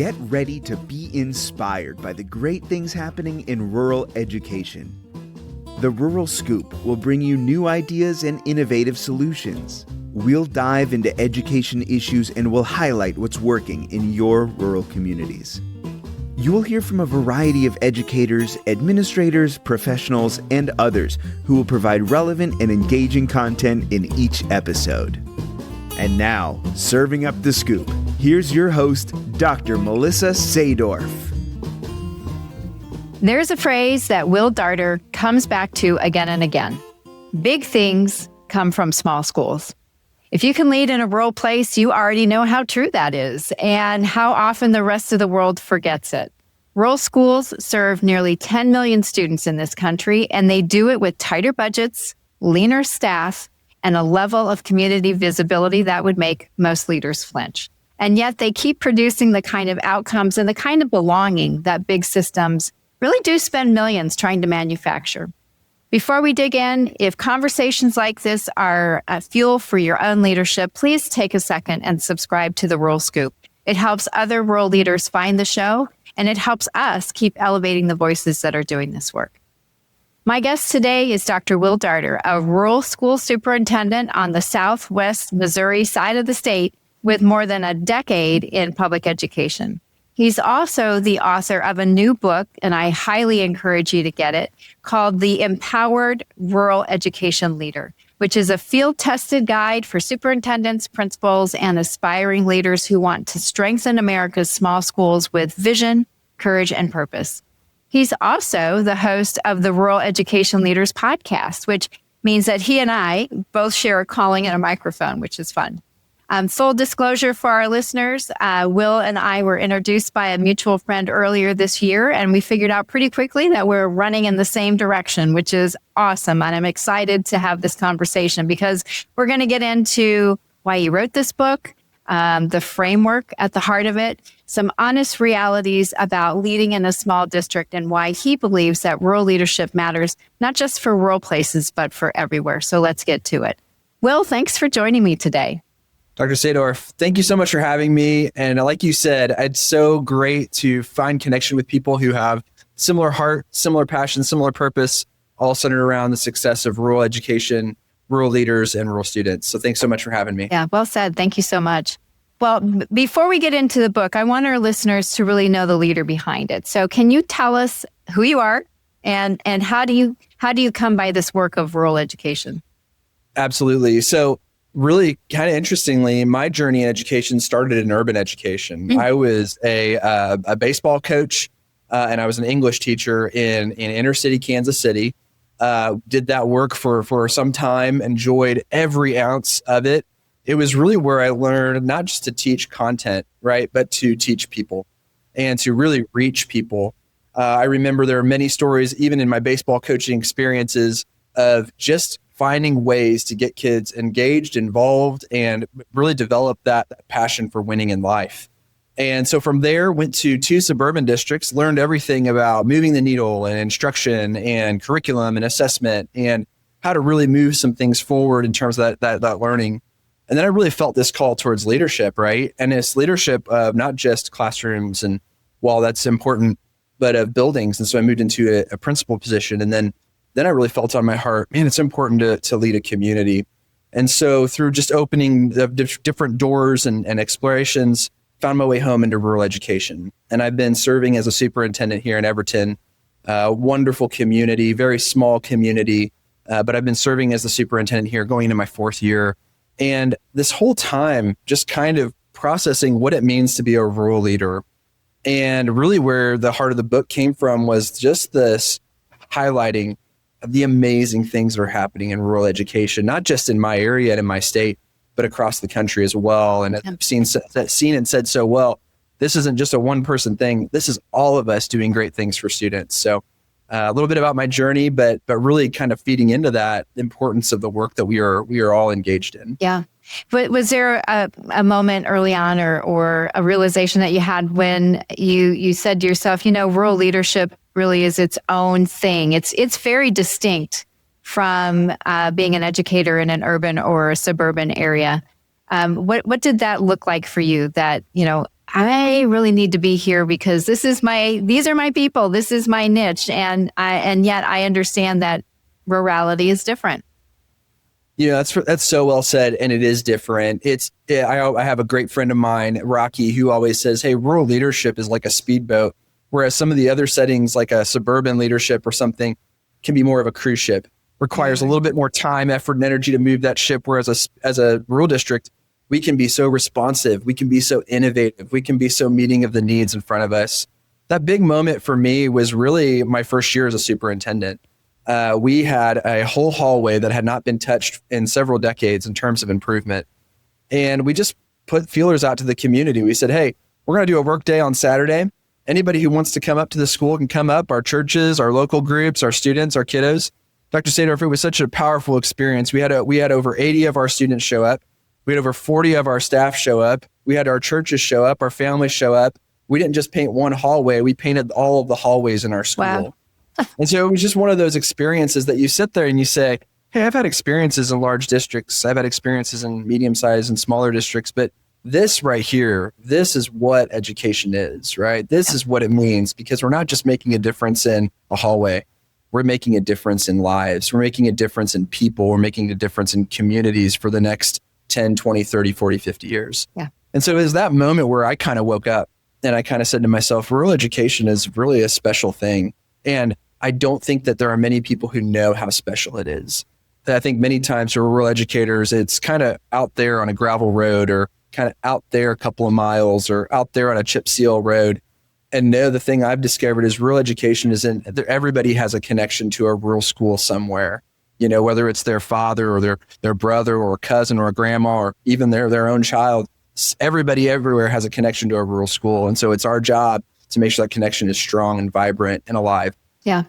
Get ready to be inspired by the great things happening in rural education. The Rural Scoop will bring you new ideas and innovative solutions. We'll dive into education issues and we'll highlight what's working in your rural communities. You'll hear from a variety of educators, administrators, professionals, and others who will provide relevant and engaging content in each episode. And now, serving up the scoop, here's your host, Dr. Melissa Sadorf. There's a phrase that Will Darter comes back to again and again. Big things come from small schools. If you can lead in a rural place, you already know how true that is and how often the rest of the world forgets it. Rural schools serve nearly 10 million students in this country, and they do it with tighter budgets, leaner staff, and a level of community visibility that would make most leaders flinch. And yet they keep producing the kind of outcomes and the kind of belonging that big systems really do spend millions trying to manufacture. Before we dig in, if conversations like this are fuel for your own leadership, please take a second and subscribe to the Rural Scoop. It helps other rural leaders find the show, and it helps us keep elevating the voices that are doing this work. My guest today is Dr. Will Darter, a rural school superintendent on the Southwest Missouri side of the state with more than a decade in public education. He's also the author of a new book, and I highly encourage you to get it, called The Empowered Rural Education Leader, which is a field-tested guide for superintendents, principals, and aspiring leaders who want to strengthen America's small schools with vision, courage, and purpose. He's also the host of the Rural Education Leaders podcast, which means that he and I both share a calling and a microphone, which is fun. Full disclosure for our listeners, Will and I were introduced by a mutual friend earlier this year, and we figured out pretty quickly that we're running in the same direction, which is awesome. And I'm excited to have this conversation because we're going to get into why he wrote this book, the framework at the heart of it, some honest realities about leading in a small district and why he believes that rural leadership matters, not just for rural places, but for everywhere. So let's get to it. Will, thanks for joining me today. Dr. Sadorf, thank you so much for having me. And like you said, it's so great to find connection with people who have similar heart, similar passion, similar purpose, all centered around the success of rural education, rural leaders, and rural students. So thanks so much for having me. Yeah, well said. Thank you so much. Well, before we get into the book, I want our listeners to really know the leader behind it. So can you tell us who you are and how do you come by this work of rural education? Absolutely. So really kind of interestingly, my journey in education started in urban education. Mm-hmm. I was a baseball coach and I was an English teacher in inner city Kansas City. Did that work for some time, enjoyed every ounce of it. It was really where I learned not just to teach content, right, but to teach people and to really reach people. I remember there are many stories, even in my baseball coaching experiences, of just finding ways to get kids engaged, involved, and really develop that passion for winning in life. And so from there, went to 2 suburban districts, learned everything about moving the needle and instruction and curriculum and assessment and how to really move some things forward in terms of that learning. And then I really felt this call towards leadership, right? And it's leadership of not just classrooms and while that's important, but of buildings. And so I moved into a principal position. And then I really felt on my heart, man, it's important to lead a community. And so through just opening the different doors and explorations, found my way home into rural education. And I've been serving as a superintendent here in Everton, wonderful community, very small community. But I've been serving as the superintendent here going into my 4th year. And this whole time, just kind of processing what it means to be a rural leader. And really where the heart of the book came from was just this highlighting of the amazing things that are happening in rural education, not just in my area and in my state, but across the country as well. And I've seen and said so well, this isn't just a one-person thing. This is all of us doing great things for students. So a little bit about my journey, but really kind of feeding into that importance of the work that we are all engaged in. Yeah. But was there a moment early on or a realization that you had when you said to yourself, rural leadership really is its own thing. It's very distinct from being an educator in an urban or a suburban area. What did that look like for you? That, I really need to be here because these are my people. This is my niche. And yet I understand that rurality is different. That's so well said. And it is different. I have a great friend of mine, Rocky, who always says, hey, rural leadership is like a speedboat, whereas some of the other settings, like a suburban leadership or something, can be more of a cruise ship. Requires a little bit more time, effort, and energy to move that ship. Whereas as a rural district, we can be so responsive. We can be so innovative. We can be so meeting of the needs in front of us. That big moment for me was really my first year as a superintendent. We had a whole hallway that had not been touched in several decades in terms of improvement. And we just put feelers out to the community. We said, hey, we're going to do a work day on Saturday. Anybody who wants to come up to the school can come up, our churches, our local groups, our students, our kiddos. Dr. Sadorf, it was such a powerful experience. We had over 80 of our students show up. We had over 40 of our staff show up. We had our churches show up, our families show up. We didn't just paint one hallway. We painted all of the hallways in our school. Wow. And so it was just one of those experiences that you sit there and you say, hey, I've had experiences in large districts. I've had experiences in medium-sized and smaller districts, but this right here, this is what education is, right? This is what it means, because we're not just making a difference in a hallway. We're making a difference in lives. We're making a difference in people. We're making a difference in communities for the next 10, 20, 30, 40, 50 years. Yeah. And so it was that moment where I kind of woke up and I kind of said to myself, rural education is really a special thing. And I don't think that there are many people who know how special it is. I think many times for rural educators, it's kind of out there on a gravel road or kind of out there a couple of miles or out there on a chip seal road. And no, the thing I've discovered is rural education everybody has a connection to a rural school somewhere, whether it's their father or their brother or a cousin or a grandma or even their own child. Everybody everywhere has a connection to a rural school. And so it's our job to make sure that connection is strong and vibrant and alive. Yeah,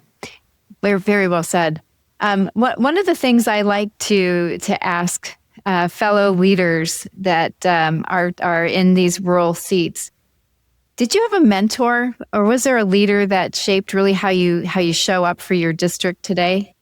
we're very well said. One of the things I like to ask fellow leaders that are in these rural seats, did you have a mentor, or was there a leader that shaped really how you show up for your district today?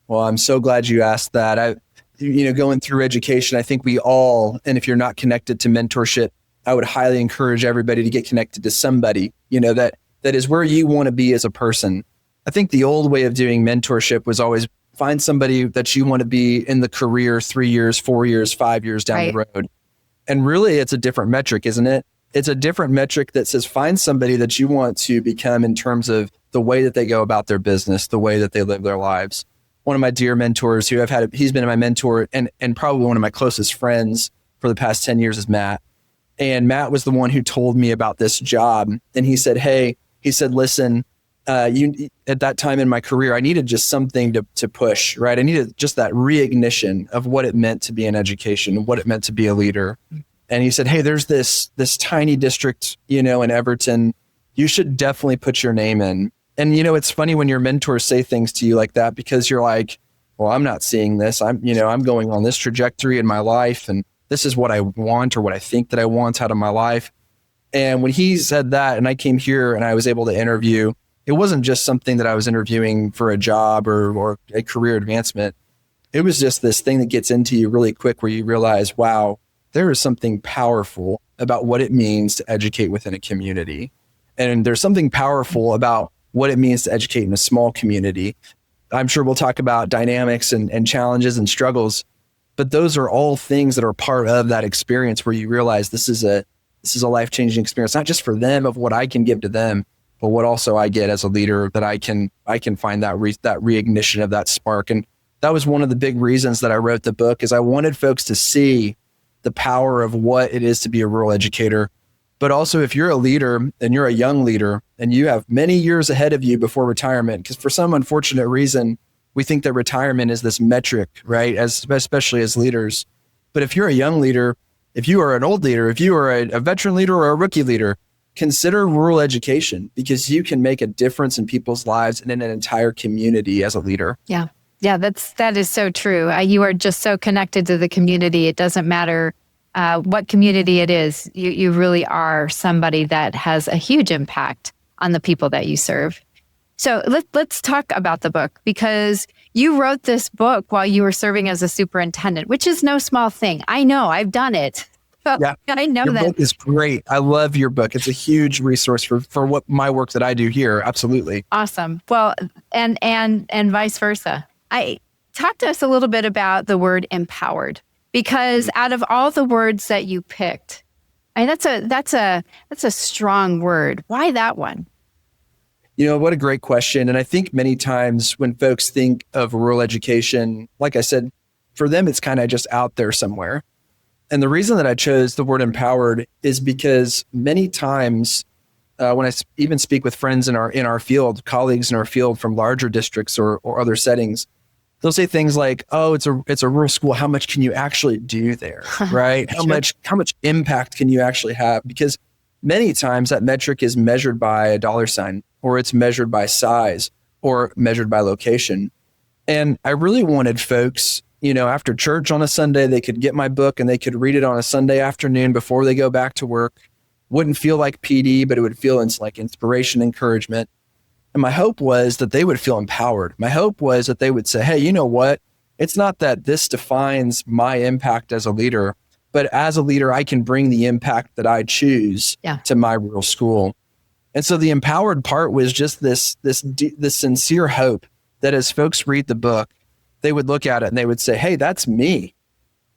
Well, I'm so glad you asked that. Going through education, I think we all, and if you're not connected to mentorship, I would highly encourage everybody to get connected to somebody, that is where you want to be as a person. I think the old way of doing mentorship was always find somebody that you want to be in the career 3 years, 4 years, 5 years down the road. And really, it's a different metric, isn't it? It's a different metric that says find somebody that you want to become in terms of the way that they go about their business, the way that they live their lives. One of my dear mentors who he's been my mentor and probably one of my closest friends for the past 10 years is Matt. And Matt was the one who told me about this job. And he said, listen, at that time in my career, I needed just something to push, right? I needed just that reignition of what it meant to be in education, what it meant to be a leader. And he said, hey, there's this tiny district, in Everton. You should definitely put your name in. And, it's funny when your mentors say things to you like that, because you're like, well, I'm not seeing this. I'm going on this trajectory in my life. And this is what I want, or what I think that I want out of my life. And when he said that, and I came here and I was able to interview, it wasn't just something that I was interviewing for a job or a career advancement. It was just this thing that gets into you really quick, where you realize, wow, there is something powerful about what it means to educate within a community. And there's something powerful about what it means to educate in a small community. I'm sure we'll talk about dynamics and challenges and struggles, but those are all things that are part of that experience, where you realize this is a life-changing experience, not just for them of what I can give to them, but what also I get as a leader, that I can find that reignition of that spark. And that was one of the big reasons that I wrote the book, is I wanted folks to see the power of what it is to be a rural educator. But also, if you're a leader and you're a young leader and you have many years ahead of you before retirement, because for some unfortunate reason, we think that retirement is this metric, right? Especially as leaders. But if you're a young leader, if you are an old leader, if you are a veteran leader or a rookie leader, consider rural education, because you can make a difference in people's lives and in an entire community as a leader. Yeah. Yeah, that is so true. You are just so connected to the community. It doesn't matter what community it is. You really are somebody that has a huge impact on the people that you serve. So let's talk about the book, because you wrote this book while you were serving as a superintendent, which is no small thing. I know, I've done it. Yeah. I know Your that. book is great. I love your book. It's a huge resource for what my work that I do here. Absolutely. Awesome. Well, and vice versa. Talk to us a little bit about the word empowered, because out of all the words that you picked, that's a strong word. Why that one? What a great question. And I think many times when folks think of rural education, like I said, for them, it's kind of just out there somewhere. And the reason that I chose the word empowered is because many times when I even speak with friends in our field, colleagues in our field from larger districts or other settings, they'll say things like, "Oh, it's a rural school. How much can you actually do there, right? How much impact can you actually have?" Because many times that metric is measured by a dollar sign, or it's measured by size, or measured by location. And I really wanted folks, after church on a Sunday, they could get my book and they could read it on a Sunday afternoon before they go back to work. Wouldn't feel like PD, but it would feel like inspiration, encouragement. And my hope was that they would feel empowered. My hope was that they would say, "Hey, you know what? It's not that this defines my impact as a leader, but as a leader, I can bring the impact that I choose to my rural school." And so the empowered part was just this sincere hope that as folks read the book, they would look at it and they would say, "Hey, that's me.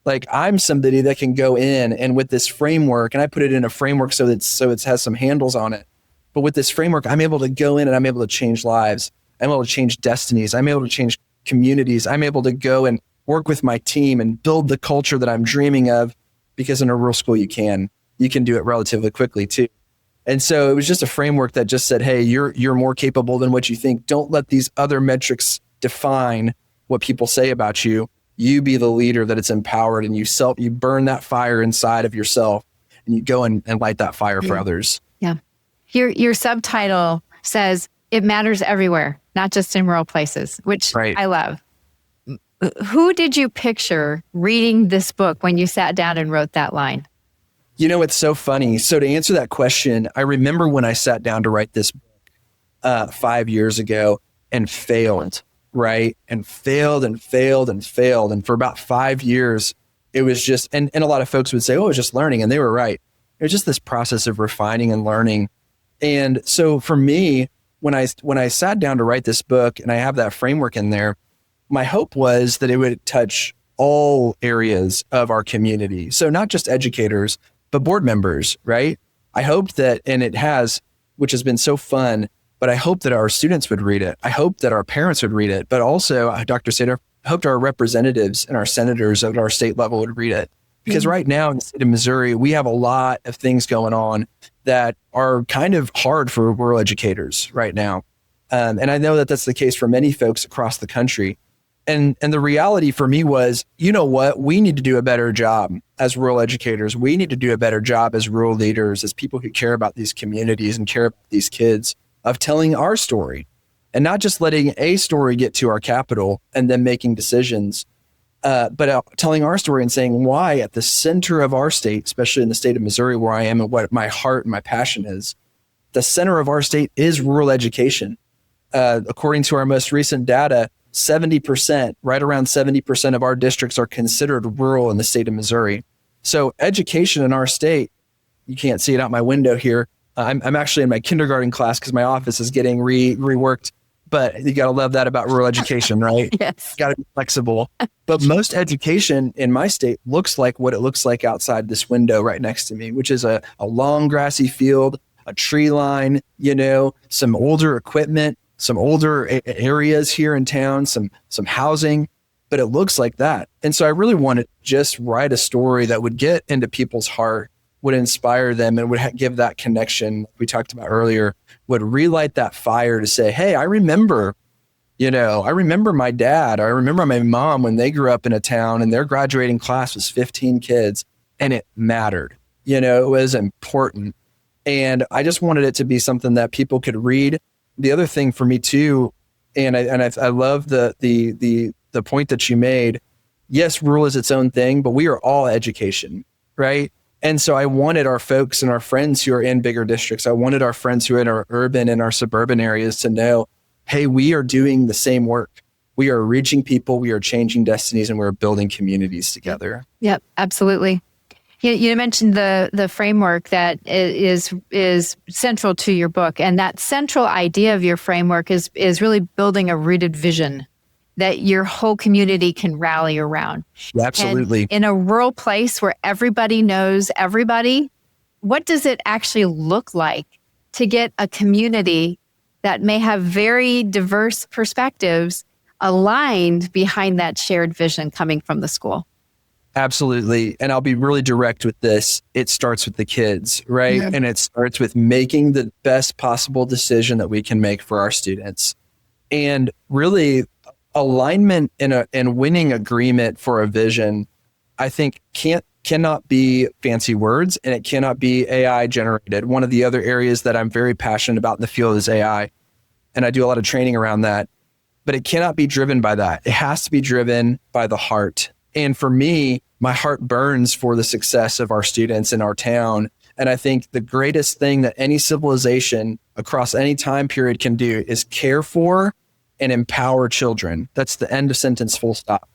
Like, I'm somebody that can go in and with this framework," and I put it in a framework so it has some handles on it. But with this framework, I'm able to go in and I'm able to change lives. I'm able to change destinies. I'm able to change communities. I'm able to go and work with my team and build the culture that I'm dreaming of, because in a rural school, you can do it relatively quickly too. And so it was just a framework that just said, "Hey, you're more capable than what you think. Don't let these other metrics define what people say about you. You be the leader that it's empowered, and you burn that fire inside of yourself, and you go and light that fire for others." Yeah. Your subtitle says it matters everywhere, not just in rural places, which I love. Who did you picture reading this book when you sat down and wrote that line? It's so funny. So to answer that question, I remember when I sat down to write this book 5 years ago and failed, right? And failed and failed and failed. And for about 5 years, it was just, and a lot of folks would say, "Oh, it was just learning." And they were right. It was just this process of refining and learning. And so for me, when I sat down to write this book and I have that framework in there, my hope was that it would touch all areas of our community. So not just educators, but board members, right? I hoped that, and it has, which has been so fun, but I hope that our students would read it. I hope that our parents would read it, but also, Dr. Sadorf, I hoped our representatives and our senators at our state level would read it. Because right now in the state of Missouri, we have a lot of things going on that are kind of hard for rural educators right now. And I know that that's the case for many folks across the country. And the reality for me was, you know what? We need to do a better job as rural educators. We need to do a better job as rural leaders, as people who care about these communities and care about these kids, of telling our story and not just letting a story get to our capital and then making decisions, but telling our story and saying why at the center of our state, especially in the state of Missouri, where I am and what my heart and my passion is, the center of our state is rural education. According to our most recent data, 70%, right around 70% of our districts are considered rural in the state of Missouri. So education in our state, you can't see it out my window here. I'm actually in my kindergarten class because my office is getting reworked. But you got to love that about rural education, right? Yes. Got to be flexible. But most education in my state looks like what it looks like outside this window right next to me, which is a long grassy field, a tree line, some older equipment, some older areas here in town, some housing, but it looks like that. And so I really wanted to just write a story that would get into people's heart, would inspire them, and would give that connection we talked about earlier, would relight that fire to say, "Hey, I remember my dad, I remember my mom when they grew up in a town and their graduating class was 15 kids and it mattered. It was important." And I just wanted it to be something that people could read. The other thing for me too, and I love the point that you made. Yes, rural is its own thing, but we are all education, right? And so I wanted our folks and our friends who are in bigger districts, I wanted our friends who are in our urban and our suburban areas to know, hey, we are doing the same work. We are reaching people, we are changing destinies, and we're building communities together. Yep, absolutely. You mentioned the framework that is central to your book, and that central idea of your framework is really building a rooted vision that your whole community can rally around. Yeah, absolutely. And in a rural place where everybody knows everybody, what does it actually look like to get a community that may have very diverse perspectives aligned behind that shared vision coming from the school? Absolutely. And I'll be really direct with this. It starts with the kids, right? Yeah. And it starts with making the best possible decision that we can make for our students. And really, alignment and winning agreement for a vision, I think cannot be fancy words, and it cannot be AI generated. One of the other areas that I'm very passionate about in the field is AI. And I do a lot of training around that, but it cannot be driven by that. It has to be driven by the heart. And for me, my heart burns for the success of our students in our town. And I think the greatest thing that any civilization across any time period can do is care for and empower children. That's the end of sentence, full stop.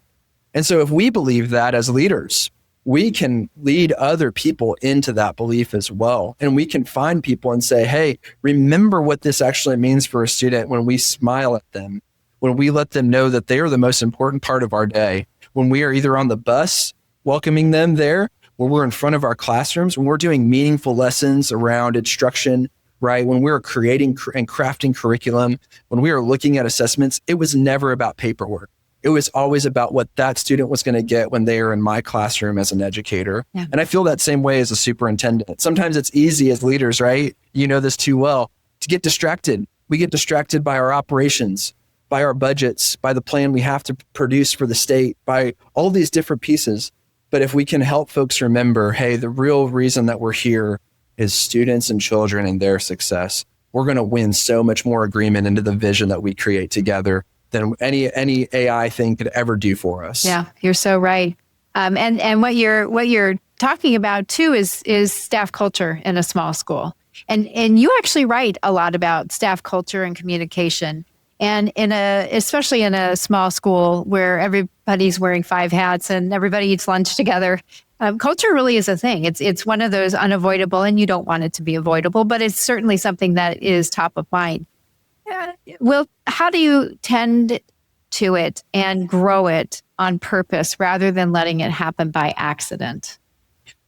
And so if we believe that as leaders, we can lead other people into that belief as well. And we can find people and say, hey, remember what this actually means for a student when we smile at them, when we let them know that they are the most important part of our day, when we are either on the bus welcoming them there, when we're in front of our classrooms, when we're doing meaningful lessons around instruction, right? When we were creating and crafting curriculum, when we were looking at assessments, it was never about paperwork. It was always about what that student was going to get when they are in my classroom as an educator. Yeah. And I feel that same way as a superintendent. Sometimes it's easy as leaders, right? You know this too well, to get distracted. We get distracted by our operations, by our budgets, by the plan we have to produce for the state, by all these different pieces. But if we can help folks remember, hey, the real reason that we're here is students and children and their success, we're going to win so much more agreement into the vision that we create together than any AI thing could ever do for us. Yeah, you're so right. And what you're talking about too is staff culture in a small school. And you actually write a lot about staff culture and communication. And especially in a small school where everybody's wearing 5 hats and everybody eats lunch together, culture really is a thing. It's one of those unavoidable, and you don't want it to be avoidable, but it's certainly something that is top of mind. Will, how do you tend to it and grow it on purpose rather than letting it happen by accident?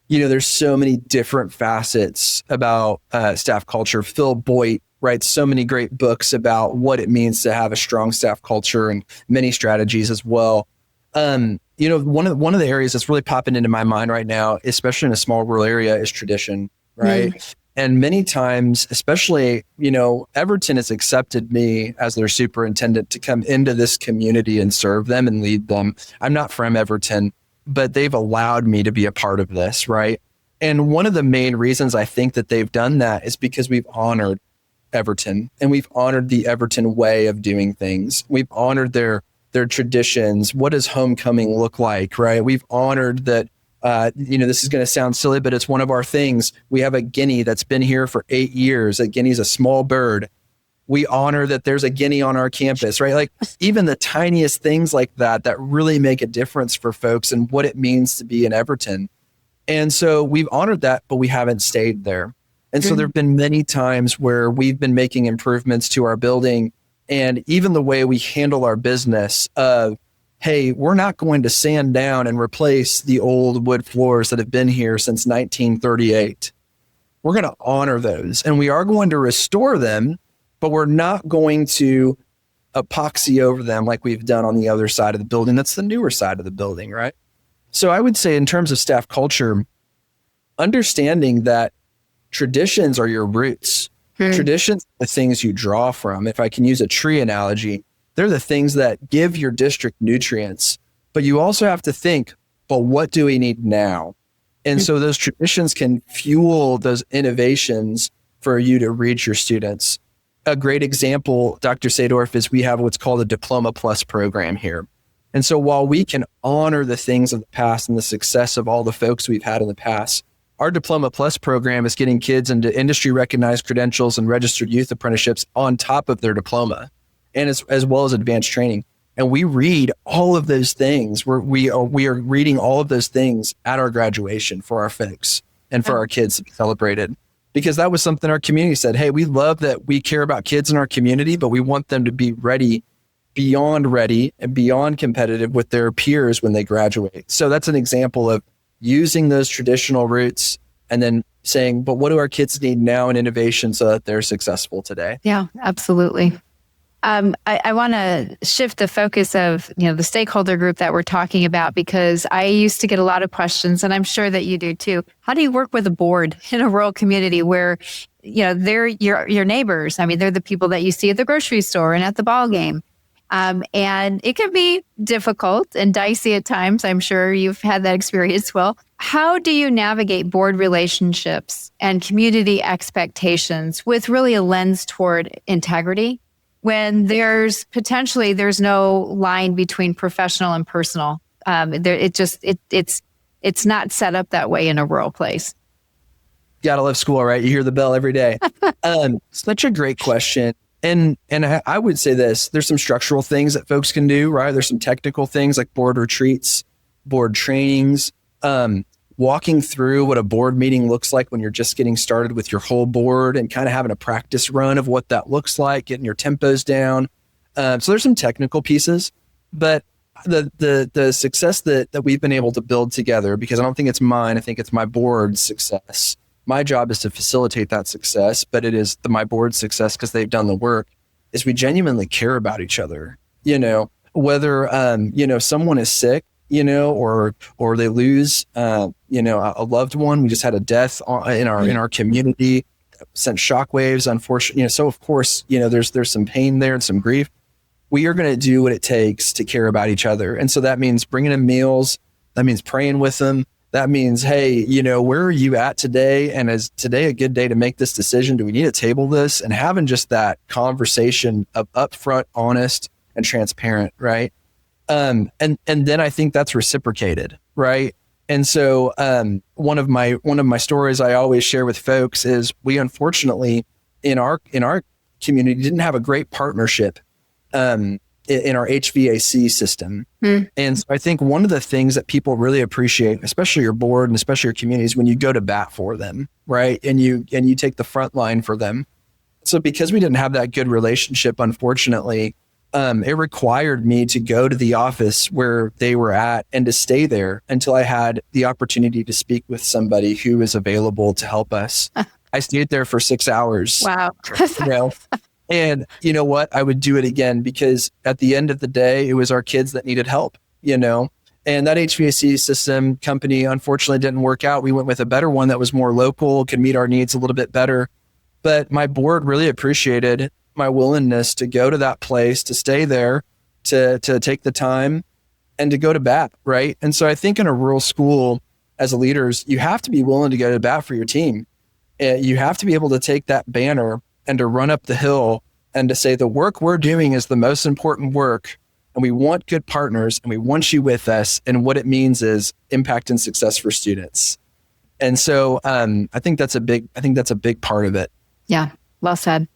You know, there's so many different facets about staff culture. Phil Boyd writes so many great books about what it means to have a strong staff culture and many strategies as well. You know, one of the areas that's really popping into my mind right now, especially in a small rural area, is tradition, right? Mm. And many times, especially, you know, Everton has accepted me as their superintendent to come into this community and serve them and lead them. I'm not from Everton, but they've allowed me to be a part of this, right? And one of the main reasons I think that they've done that is because we've honored Everton, and we've honored the Everton way of doing things. We've honored their traditions. What does homecoming look like, right? We've honored that, you know, this is going to sound silly, but it's one of our things. We have a guinea that's been here for 8 years. A guinea's a small bird. We honor that there's a guinea on our campus, right? Like even the tiniest things like that really make a difference for folks and what it means to be in Everton. And so we've honored that, but we haven't stayed there. And so there have been many times where we've been making improvements to our building, and even the way we handle our business of, hey, we're not going to sand down and replace the old wood floors that have been here since 1938. We're going to honor those, and we are going to restore them, but we're not going to epoxy over them like we've done on the other side of the building. That's the newer side of the building, right? So I would say in terms of staff culture, understanding that traditions are your roots. Traditions are the things you draw from. If I can use a tree analogy, they're the things that give your district nutrients. But you also have to think, but what do we need now? And so those traditions can fuel those innovations for you to reach your students. A great example, Dr. Sadorf, is we have what's called a Diploma Plus program here. And so while we can honor the things of the past and the success of all the folks we've had in the past, our Diploma Plus program is getting kids into industry recognized credentials and registered youth apprenticeships on top of their diploma, and as well as advanced training. And we read all of those things. We are reading all of those things at our graduation for our folks and for our kids to be celebrated. Because that was something our community said, hey, we love that we care about kids in our community, but we want them to be ready and beyond competitive with their peers when they graduate. So that's an example of using those traditional roots and then saying, but what do our kids need now in innovation so that they're successful today? Yeah, absolutely. I want to shift the focus of, the stakeholder group that we're talking about, because I used to get a lot of questions, and I'm sure that you do too. How do you work with a board in a rural community where, they're your neighbors? I mean, they're the people that you see at the grocery store and at the ball game. And it can be difficult and dicey at times. I'm sure you've had that experience. Well, how do you navigate board relationships and community expectations with really a lens toward integrity, when there's no line between professional and personal? It's not set up that way in a rural place. Gotta love school, right? You hear the bell every day. Such a great question. And I would say this, there's some structural things that folks can do, right? There's some technical things like board retreats, board trainings, walking through what a board meeting looks like when you're just getting started with your whole board and kind of having a practice run of what that looks like, getting your tempos down. So there's some technical pieces, but the success that we've been able to build together, because I don't think it's mine, I think it's my board's success. My job is to facilitate that success, but it is my board's success because they've done the work, is we genuinely care about each other. Whether, someone is sick, or they lose, a loved one. We just had a death in our community, sent shockwaves, unfortunately. So of course, there's some pain there and some grief. We are going to do what it takes to care about each other. And so that means bringing in meals. That means praying with them. That means, hey, where are you at today? And is today a good day to make this decision? Do we need to table this? And having just that conversation of upfront, honest, and transparent, right? And then I think that's reciprocated, right? And so one of my stories I always share with folks is we unfortunately in our community didn't have a great partnership in our HVAC system. And so I think one of the things that people really appreciate, especially your board and especially your community, is when you go to bat for them, right? And you take the front line for them. So because we didn't have that good relationship, unfortunately, it required me to go to the office where they were at and to stay there until I had the opportunity to speak with somebody who was available to help us. I stayed there for 6 hours. Wow. And you know what? I would do it again, because at the end of the day, it was our kids that needed help, and that HVAC system company unfortunately didn't work out. We went with a better one that was more local, could meet our needs a little bit better. But my board really appreciated my willingness to go to that place, to stay there, to take the time and to go to bat, right? And so I think in a rural school, as leaders, you have to be willing to go to bat for your team. You have to be able to take that banner and to run up the hill and to say the work we're doing is the most important work, and we want good partners and we want you with us. And what it means is impact and success for students. And so I think that's a big part of it. Yeah, well said.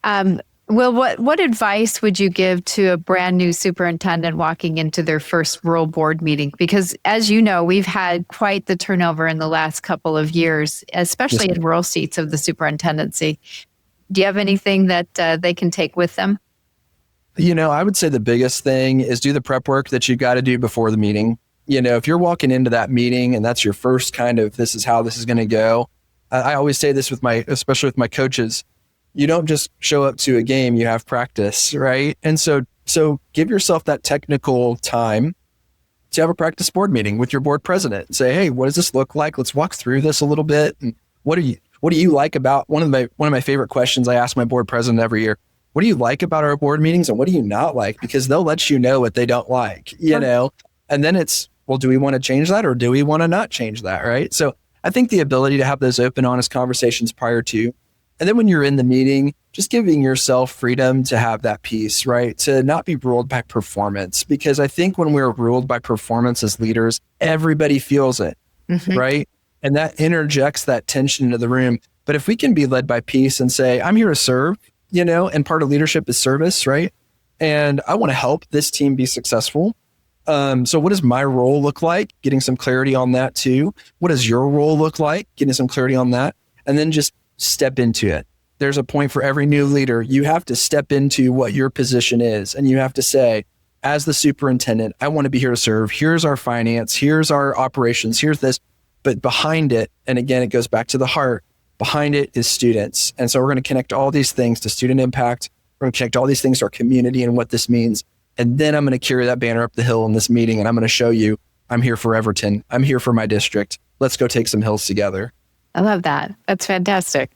Will, what advice would you give to a brand new superintendent walking into their first rural board meeting? Because as you know, we've had quite the turnover in the last couple of years, especially in rural seats of the superintendency. Do you have anything that they can take with them? I would say the biggest thing is do the prep work that you've got to do before the meeting. If you're walking into that meeting and that's your first kind of, this is how this is going to go. I always say this especially with my coaches, you don't just show up to a game, you have practice, right? And so give yourself that technical time to have a practice board meeting with your board president and say, hey, what does this look like? Let's walk through this a little bit. And what do you like about one of my favorite questions I ask my board president every year? What do you like about our board meetings and what do you not like? Because they'll let you know what they don't like, and then it's, well, do we want to change that or do we want to not change that? Right. So I think the ability to have those open, honest conversations prior to, and then when you're in the meeting, just giving yourself freedom to have that piece, right? To not be ruled by performance, because I think when we're ruled by performance as leaders, everybody feels it, right? And that interjects that tension into the room. But if we can be led by peace and say, I'm here to serve, and part of leadership is service, right? and I want to help this team be successful. So what does my role look like? Getting some clarity on that too. What does your role look like? Getting some clarity on that. And then just step into it. There's a point for every new leader. You have to step into what your position is. And you have to say, as the superintendent, I want to be here to serve. Here's our finance. Here's our operations. Here's this. But behind it, and again, it goes back to the heart, behind it is students. And so we're going to connect all these things to student impact. We're going to connect all these things to our community and what this means. And then I'm going to carry that banner up the hill in this meeting. And I'm going to show you, I'm here for Everton. I'm here for my district. Let's go take some hills together. I love that. That's fantastic.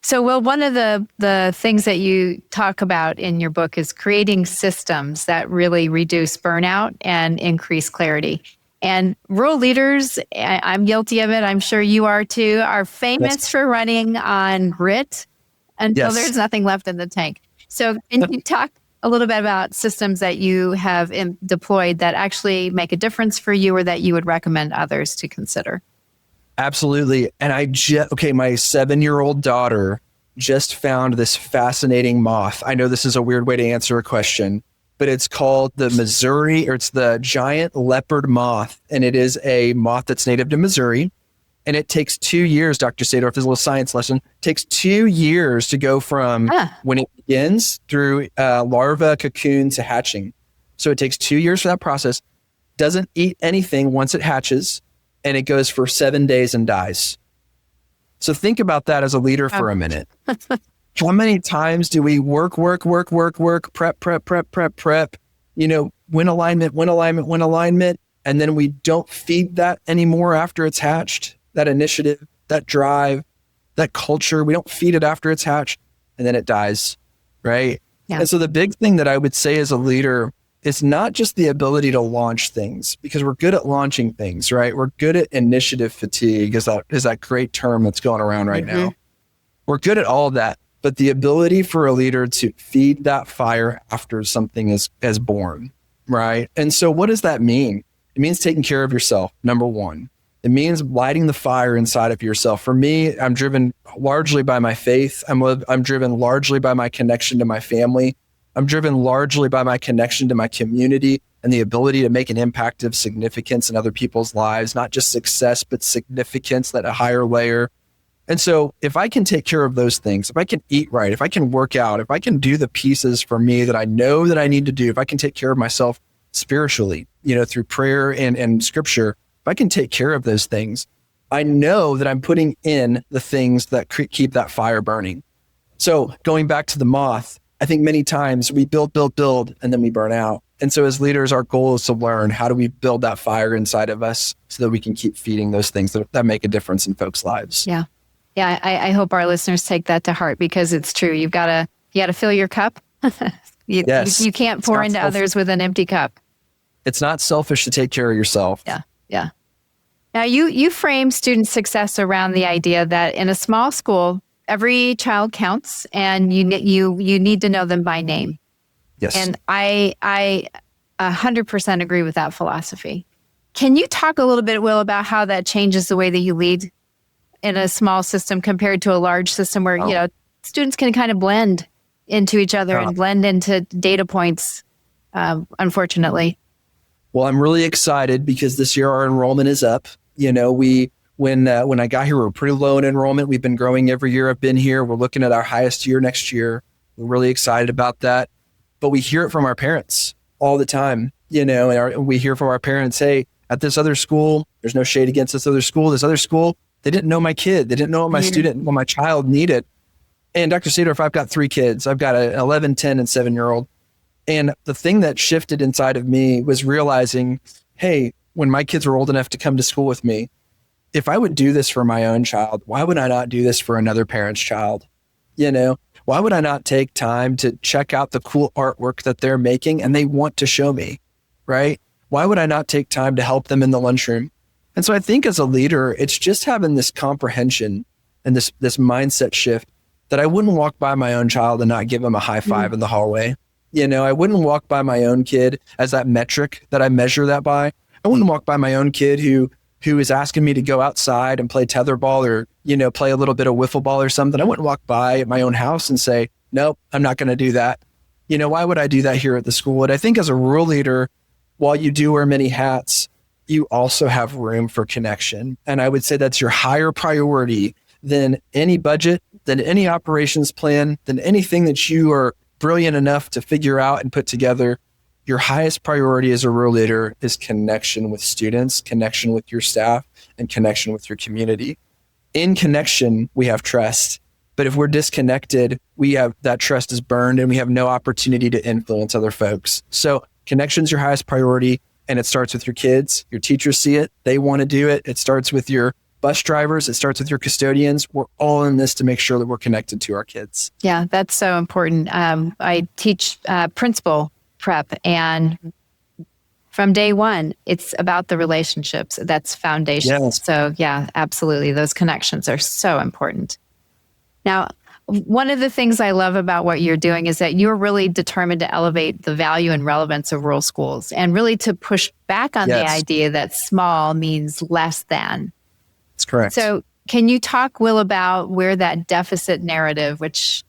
So, Will, one of the things that you talk about in your book is creating systems that really reduce burnout and increase clarity. And rural leaders, I'm guilty of it, I'm sure you are too, are famous for running on grit until there's nothing left in the tank. So can you talk a little bit about systems that you have deployed that actually make a difference for you or that you would recommend others to consider? Absolutely. And my 7-year-old daughter just found this fascinating moth. I know this is a weird way to answer a question, but it's called it's the giant leopard moth. And it is a moth that's native to Missouri. And it takes 2 years, Dr. Sadorf, this is a little science lesson, takes 2 years to go from when it begins through larva, cocoon to hatching. So it takes 2 years for that process, doesn't eat anything once it hatches, and it goes for 7 days and dies. So think about that as a leader for a minute. How many times do we work, prep, win alignment, and then we don't feed that anymore after it's hatched, that initiative, that drive, that culture, we don't feed it after it's hatched, and then it dies, right? Yeah. And so the big thing that I would say as a leader is not just the ability to launch things, because we're good at launching things, right? We're good at initiative fatigue, is that great term that's going around right now. We're good at all of that, but the ability for a leader to feed that fire after something is born, right? And so what does that mean? It means taking care of yourself, number one. It means lighting the fire inside of yourself. For me, I'm driven largely by my faith. I'm driven largely by my connection to my family. I'm driven largely by my connection to my community and the ability to make an impact of significance in other people's lives, not just success, but significance at a higher layer. And so if I can take care of those things, if I can eat right, if I can work out, if I can do the pieces for me that I know that I need to do, if I can take care of myself spiritually, through prayer and scripture, if I can take care of those things, I know that I'm putting in the things that keep that fire burning. So going back to the moth, I think many times we build, and then we burn out. And so as leaders, our goal is to learn how do we build that fire inside of us so that we can keep feeding those things that make a difference in folks' lives. Yeah. Yeah. I hope our listeners take that to heart, because it's true. You gotta fill your cup. You can't pour into others with an empty cup. It's not selfish to take care of yourself. Yeah. Yeah. Now you frame student success around the idea that in a small school, every child counts, and you need to know them by name. Yes. And I 100% agree with that philosophy. Can you talk a little bit, Will, about how that changes the way that you lead in a small system compared to a large system where, students can kind of blend into each other and blend into data points, unfortunately? Well, I'm really excited because this year our enrollment is up. When I got here, we were pretty low in enrollment. We've been growing every year I've been here. We're looking at our highest year next year. We're really excited about that. But we hear it from our parents all the time, and we hear from our parents, hey, at this other school, there's no shade against this other school, they didn't know my kid. They didn't know what my child needed. And Dr. Sadorf, I've got 3 kids. I've got an 11, 10, and 7-year-old. And the thing that shifted inside of me was realizing, hey, when my kids were old enough to come to school with me, if I would do this for my own child, why would I not do this for another parent's child? Why would I not take time to check out the cool artwork that they're making and they want to show me, right? Why would I not take time to help them in the lunchroom? And so I think as a leader, it's just having this comprehension and this mindset shift that I wouldn't walk by my own child and not give him a high five in the hallway. I wouldn't walk by my own kid as that metric that I measure that by. I wouldn't walk by my own kid who is asking me to go outside and play tetherball or, play a little bit of wiffle ball or something. I wouldn't walk by at my own house and say, nope, I'm not going to do that. why would I do that here at the school? And I think as a rural leader, while you do wear many hats, you also have room for connection. And I would say that's your higher priority than any budget, than any operations plan, than anything that you are brilliant enough to figure out and put together. Your highest priority as a rural leader is connection with students, connection with your staff, and connection with your community. In connection, we have trust. But if we're disconnected, that trust is burned and we have no opportunity to influence other folks. So connection's your highest priority, and it starts with your kids. Your teachers see it. They want to do it. It starts with your bus drivers. It starts with your custodians. We're all in this to make sure that we're connected to our kids. Yeah, that's so important. I teach principal prep, and from day one, it's about the relationships. That's foundation. Yes. So yeah, absolutely. Those connections are so important. Now, one of the things I love about what you're doing is that you're really determined to elevate the value and relevance of rural schools and really to push back on the idea that small means less than. That's correct. So can you talk, Will, about where that deficit narrative, which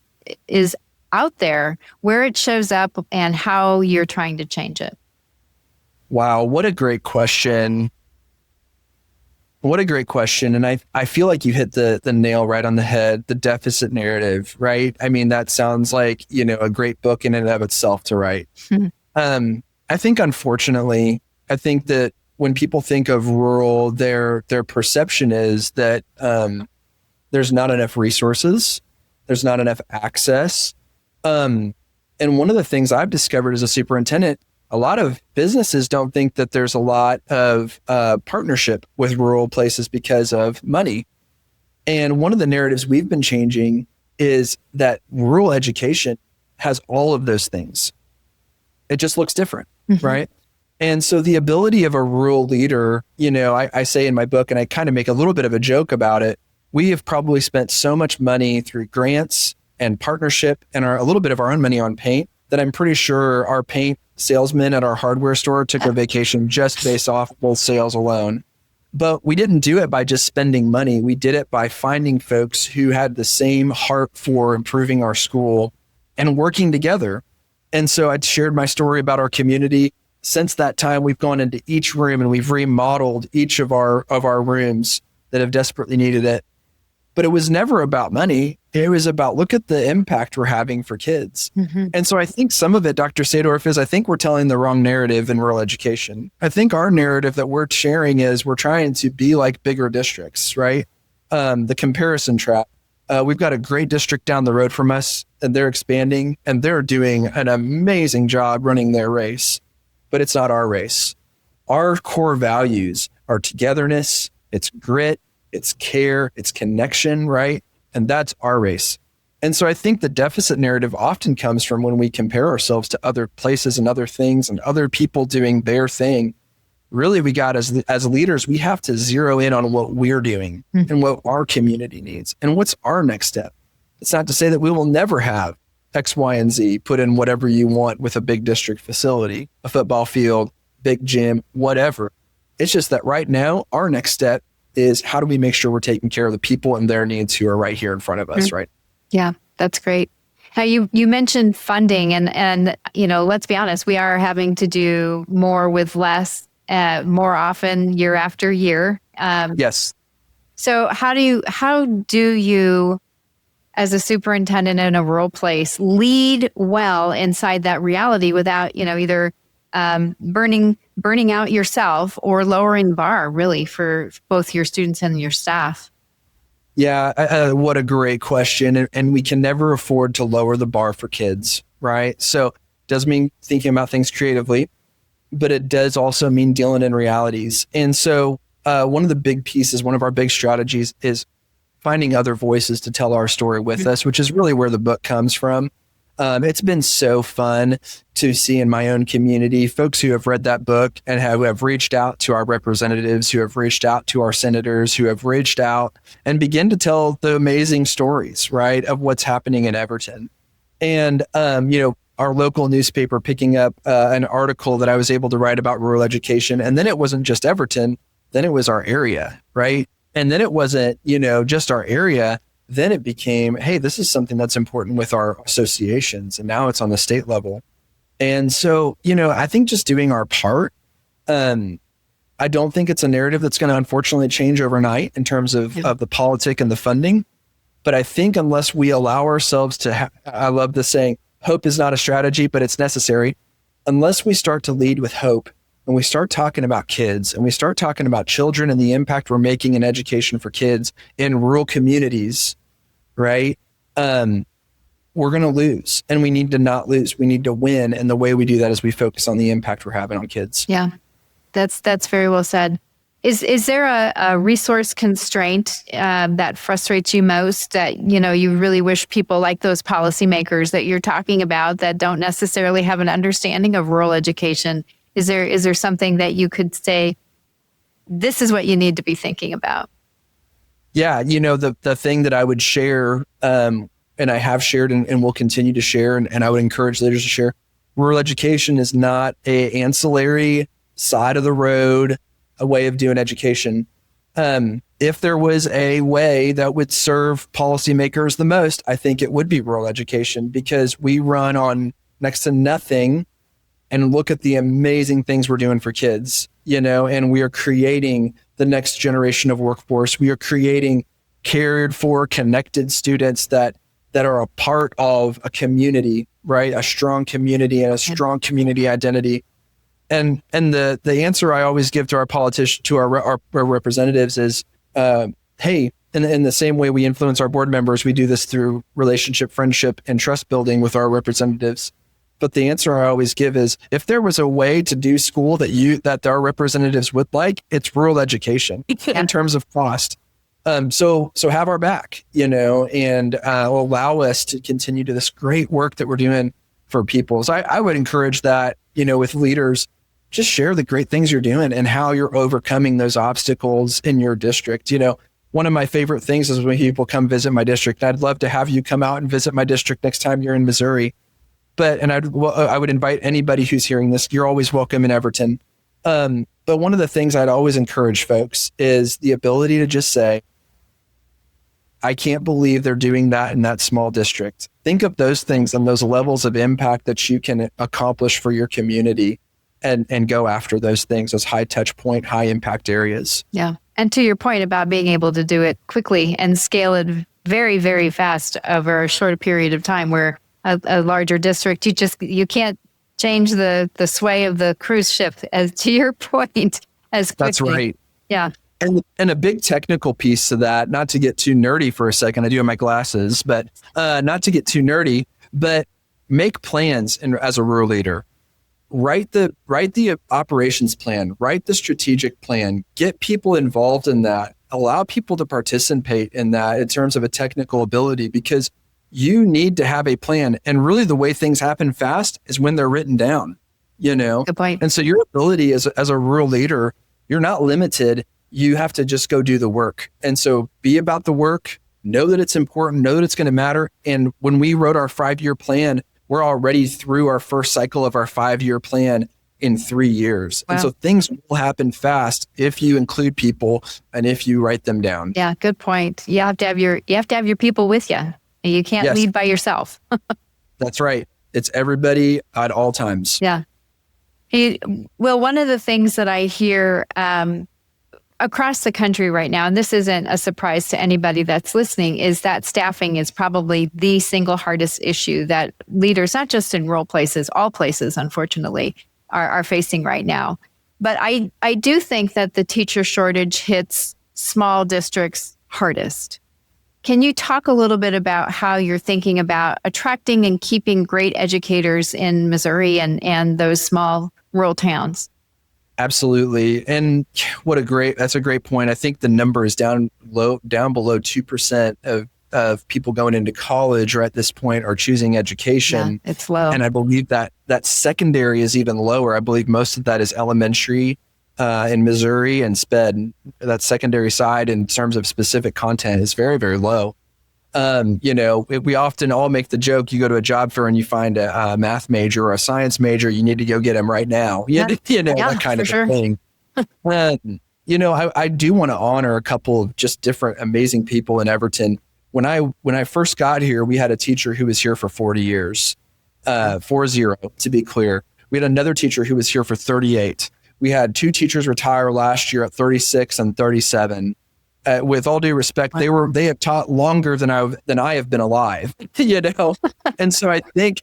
is out there, where it shows up and how you're trying to change it? Wow, what a great question. What a great question. And I feel like you hit the nail right on the head, the deficit narrative, right? I mean, that sounds like, a great book in and of itself to write. I think, unfortunately, that when people think of rural, their perception is that there's not enough resources, there's not enough access. And one of the things I've discovered as a superintendent, a lot of businesses don't think that there's a lot of partnership with rural places because of money. And one of the narratives we've been changing is that rural education has all of those things. It just looks different, right? And so the ability of a rural leader, I say in my book, and I kind of make a little bit of a joke about it, we have probably spent so much money through grants and partnership and a little bit of our own money on paint that I'm pretty sure our paint salesman at our hardware store took a vacation just based off those sales alone. But we didn't do it by just spending money. We did it by finding folks who had the same heart for improving our school and working together. And so I shared my story about our community. Since that time, we've gone into each room and we've remodeled each of our rooms that have desperately needed it. But it was never about money. It was about, look at the impact we're having for kids. And so I think some of it, Dr. Sadorf, is I think we're telling the wrong narrative in rural education. I think our narrative that we're sharing is we're trying to be like bigger districts, right? The comparison trap. We've got a great district down the road from us, and they're expanding, and they're doing an amazing job running their race. But it's not our race. Our core values are togetherness, it's grit, it's care, it's connection, right? And that's our race. And so I think the deficit narrative often comes from when we compare ourselves to other places and other things and other people doing their thing. Really, we got as leaders, we have to zero in on what we're doing and what our community needs and what's our next step. It's not to say that we will never have X, Y, and Z put in whatever you want with a big district facility, a football field, big gym, whatever. It's just that right now, our next step is how do we make sure we're taking care of the people and their needs who are right here in front of us, right? Yeah, that's great. Now you mentioned funding and let's be honest, we are having to do more with less, more often year after year. Yes. So how do you as a superintendent in a rural place lead well inside that reality without, either burning out yourself or lowering the bar really for both your students and your staff? Yeah, what a great question. And we can never afford to lower the bar for kids, right? So it does mean thinking about things creatively, but it does also mean dealing in realities. And so one of the big pieces, one of our big strategies is finding other voices to tell our story with us, which is really where the book comes from. It's been so fun to see in my own community, folks who have read that book and who have reached out to our representatives, who have reached out to our senators, who have reached out and begin to tell the amazing stories, right, of what's happening in Everton. And, our local newspaper picking up an article that I was able to write about rural education. And then it wasn't just Everton, then it was our area, right? And then it wasn't, just our area. then it became, hey, this is something that's important with our associations. And now it's on the state level. And so, I think just doing our part, I don't think it's a narrative that's going to unfortunately change overnight in terms of the politic and the funding. But I think unless we allow ourselves to, I love the saying, hope is not a strategy, but it's necessary. Unless we start to lead with hope and we start talking about kids and we start talking about children and the impact we're making in education for kids in rural communities, right? We're going to lose, and we need to not lose. We need to win. And the way we do that is we focus on the impact we're having on kids. Yeah, that's very well said. Is there a resource constraint that frustrates you most, that you really wish people like those policymakers that you're talking about that don't necessarily have an understanding of rural education? Is there something that you could say, this is what you need to be thinking about? Yeah, the thing that I would share, and I have shared and will continue to share, and I would encourage leaders to share, rural education is not an ancillary side of the road, a way of doing education. If there was a way that would serve policymakers the most, I think it would be rural education, because we run on next to nothing and look at the amazing things we're doing for kids, and we are creating the next generation of workforce. We are creating cared for, connected students that are a part of a community, right? A strong community and a strong community identity. And the answer I always give to our politicians, to our representatives is, hey, in the same way we influence our board members, we do this through relationship, friendship, and trust building with our representatives. But the answer I always give is, if there was a way to do school that our representatives would like, it's rural education in terms of cost. So have our back, and allow us to continue to this great work that we're doing for people. So I would encourage that, with leaders, just share the great things you're doing and how you're overcoming those obstacles in your district. One of my favorite things is when people come visit my district. I'd love to have you come out and visit my district next time you're in Missouri. I would invite anybody who's hearing this. You're always welcome in Everton. But one of the things I'd always encourage folks is the ability to just say, I can't believe they're doing that in that small district. Think of those things and those levels of impact that you can accomplish for your community, and go after those things, those high touch point, high impact areas. Yeah. And to your point about being able to do it quickly and scale it very, very fast over a short period of time, where a larger district, you can't change the sway of the cruise ship, as to your point, as quickly. That's right. Yeah. And a big technical piece to that, not to get too nerdy for a second, I do have my glasses, but not to get too nerdy, but make plans as a rural leader. Write the operations plan, write the strategic plan, get people involved in that, allow people to participate in that in terms of a technical ability, because you need to have a plan. And really the way things happen fast is when they're written down, Good point. And so your ability as a rural leader, you're not limited. You have to just go do the work. And so be about the work, know that it's important, know that it's going to matter. And when we wrote our 5-year plan, we're already through our first cycle of our 5-year plan in 3 years. Wow. And so things will happen fast if you include people and if you write them down. Yeah, good point. You have to have your people with you. You can't lead by yourself. That's right. It's everybody at all times. Yeah. Hey, Will, one of the things that I hear across the country right now, and this isn't a surprise to anybody that's listening, is that staffing is probably the single hardest issue that leaders, not just in rural places, all places, unfortunately, are facing right now. But I do think that the teacher shortage hits small districts hardest. Can you talk a little bit about how you're thinking about attracting and keeping great educators in Missouri and those small rural towns? Absolutely. And that's a great point. I think the number is down below 2% of people going into college or at this point are choosing education. Yeah, it's low. And I believe that secondary is even lower. I believe most of that is elementary in Missouri, and SPED. That secondary side in terms of specific content is very, very low. We often all make the joke, you go to a job fair and you find a math major or a science major, you need to go get them right now. That kind of thing. I do want to honor a couple of just different amazing people in Everton. When I first got here, we had a teacher who was here for 40 years, 40 to be clear. We had another teacher who was here for 38. We had 2 teachers retire last year at 36 and 37. With all due respect, they have taught longer than I have been alive, And so I think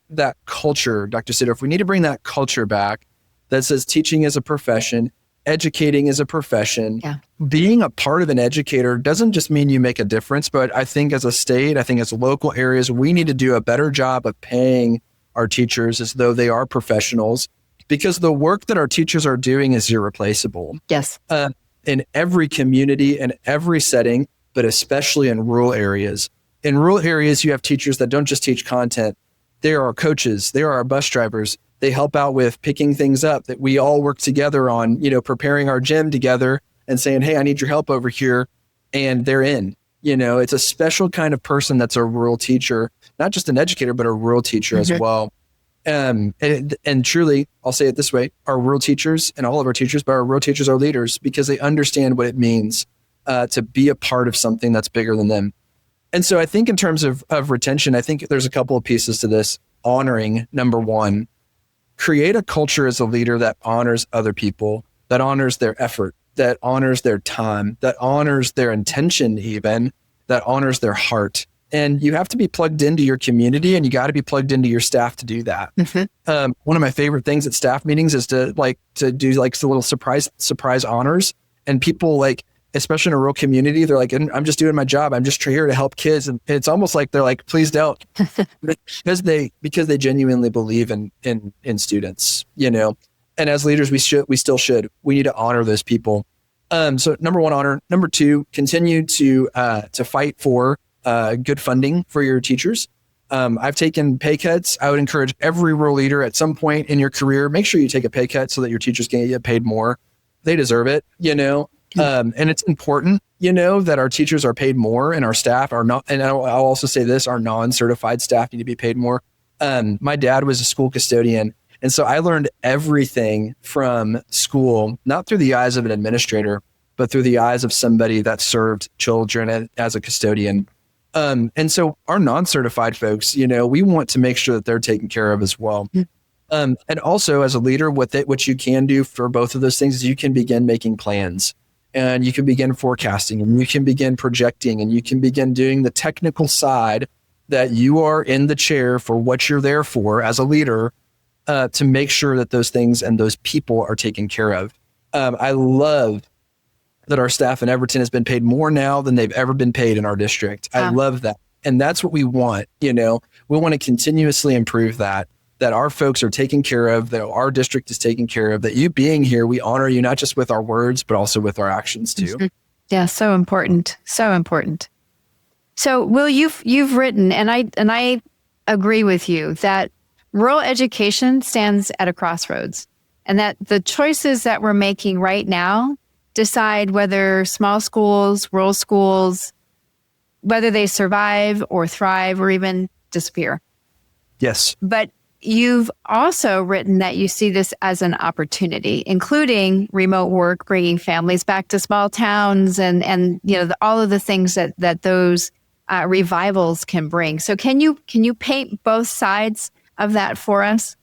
that culture, Dr. Sadorf, we need to bring that culture back that says teaching is a profession, educating is a profession. Yeah. Being a part of an educator doesn't just mean you make a difference, but I think as a state, I think as local areas, we need to do a better job of paying our teachers as though they are professionals, because the work that our teachers are doing is irreplaceable. Yes. In every community and every setting, but especially in rural areas. In rural areas, you have teachers that don't just teach content. They are our coaches. They are our bus drivers. They help out with picking things up that we all work together on, preparing our gym together and saying, hey, I need your help over here. And they're in. It's a special kind of person that's a rural teacher, not just an educator, but a rural teacher as well. And truly, I'll say it this way, our rural teachers and all of our teachers, but our rural teachers are leaders because they understand what it means to be a part of something that's bigger than them. And so I think in terms of retention, I think there's a couple of pieces to this. Honoring, number one, create a culture as a leader that honors other people, that honors their effort, that honors their time, that honors their intention even, that honors their heart. And you have to be plugged into your community, and you got to be plugged into your staff to do that. Mm-hmm. One of my favorite things at staff meetings is to do the little surprise honors. And people, especially in a rural community, they're like, I'm just doing my job. I'm just here to help kids. And it's almost like they're like, please don't, because they genuinely believe in students, And as leaders, we still should. We need to honor those people. So number one, honor. Number two, continue to fight for good funding for your teachers. I've taken pay cuts. I would encourage every rural leader at some point in your career, make sure you take a pay cut so that your teachers can get paid more. They deserve it, and it's important, that our teachers are paid more and our staff are not. And I'll also say this, our non-certified staff need to be paid more. My dad was a school custodian. And so I learned everything from school, not through the eyes of an administrator, but through the eyes of somebody that served children as a custodian. And so our non-certified folks, we want to make sure that they're taken care of as well. And also as a leader, what you can do for both of those things is you can begin making plans, and you can begin forecasting, and you can begin projecting, and you can begin doing the technical side that you are in the chair for what you're there for as a leader, to make sure that those things and those people are taken care of. I love that our staff in Everton has been paid more now than they've ever been paid in our district. I love that. And that's what we want. We want to continuously improve that our folks are taken care of, that our district is taken care of, that you being here, we honor you, not just with our words, but also with our actions too. Mm-hmm. Yeah. So important. So important. So Will, you've written, and I agree with you, that rural education stands at a crossroads, and that the choices that we're making right now decide whether small schools, rural schools, whether they survive or thrive or even disappear. Yes. But you've also written that you see this as an opportunity, including remote work, bringing families back to small towns, and all of the things that those revivals can bring. So can you paint both sides of that for us?